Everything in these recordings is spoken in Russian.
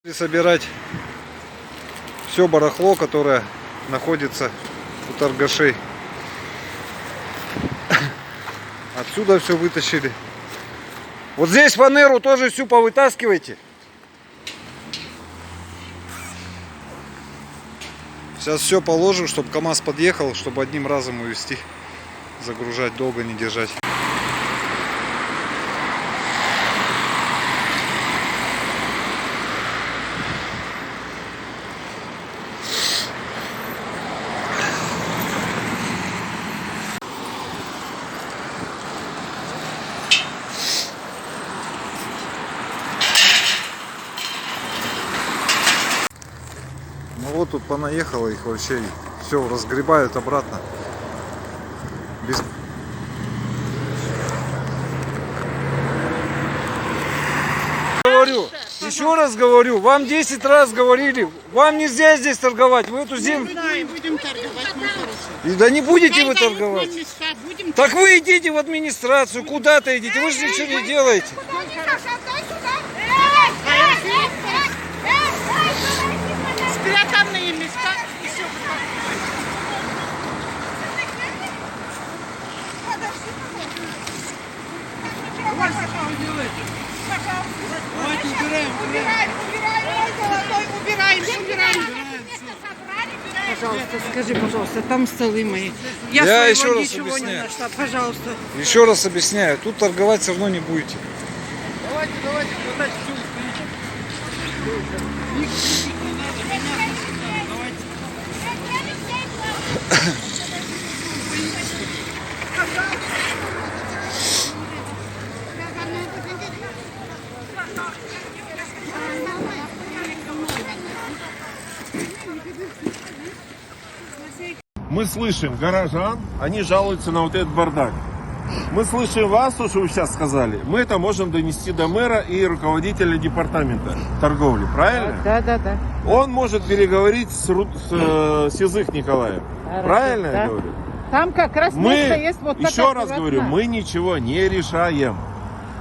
Собирать все барахло, которое находится у торгашей. Отсюда все вытащили. Вот здесь фанеру тоже всю повытаскивайте. Сейчас все положим, чтобы КамАЗ подъехал, чтобы одним разом увезти. Загружать долго не держать. Ну вот тут понаехало их вообще, все разгребают обратно. Без... Говорю, еще раз говорю, вам 10 раз говорили, вам нельзя здесь торговать, вы эту землю... Будем торговать, мы хорошие. Да не будете вы торговать. Будем Так вы идите в администрацию, куда-то идите, вы же ничего не делаете. спрятанные места. Еще Давайте убираем. убираем. Пожалуйста, скажи, пожалуйста, там столы мои. Я своего еще раз ничего не объясняю. нашла. Пожалуйста. Еще раз объясняю, тут торговать все равно не будете. Давайте, хватайте все успеете. Мы слышим горожан, они жалуются на вот этот бардак. Мы слышим вас, то, что вы сейчас сказали. Мы это можем донести до мэра и руководителя департамента торговли, правильно? Да. Он может переговорить с Сизых Николаем. Правильно я говорю? Там как раз Мы, место есть вот так еще раз аккуратно. говорю, мы ничего не решаем.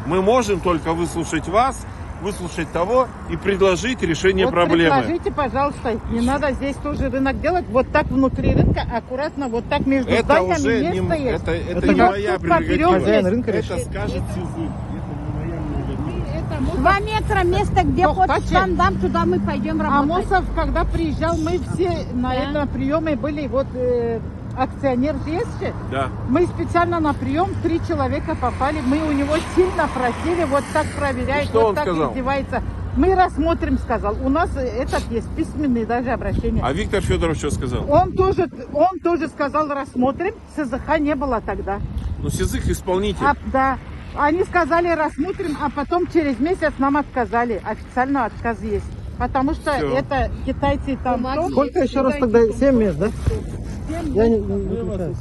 Мы можем только выслушать вас, выслушать того и предложить решение Вот проблемы. предложите, пожалуйста, не надо здесь тоже рынок делать. Вот так внутри рынка, аккуратно, вот так между Это зданиями уже не, место есть. это И не вот моя тут поперёк прерогатива. есть. Это скажет Сизых. Это не моя прерогатива. 2 метра место, где Ну, под кстати, стандам, туда мы пойдем А работать. Мосов, когда приезжал, мы все на этом приеме были, вот акционер же есть же. Да. Мы специально на прием 3 человека попали, мы у него сильно просили, вот так проверяет, И что вот он так сказал? издевается. Мы рассмотрим, сказал. У нас этот есть письменный даже обращение. А Виктор Федоров что сказал? Он тоже сказал, рассмотрим. СЗХ не было тогда. Ну, Сизых исполнитель. Да. Они сказали, рассмотрим, а потом через месяц нам отказали. Официально отказ есть. Потому что Всё. это китайцы там... Бумаги Сколько есть, еще раз китайцы. тогда? 7 мест, да? 7 мест.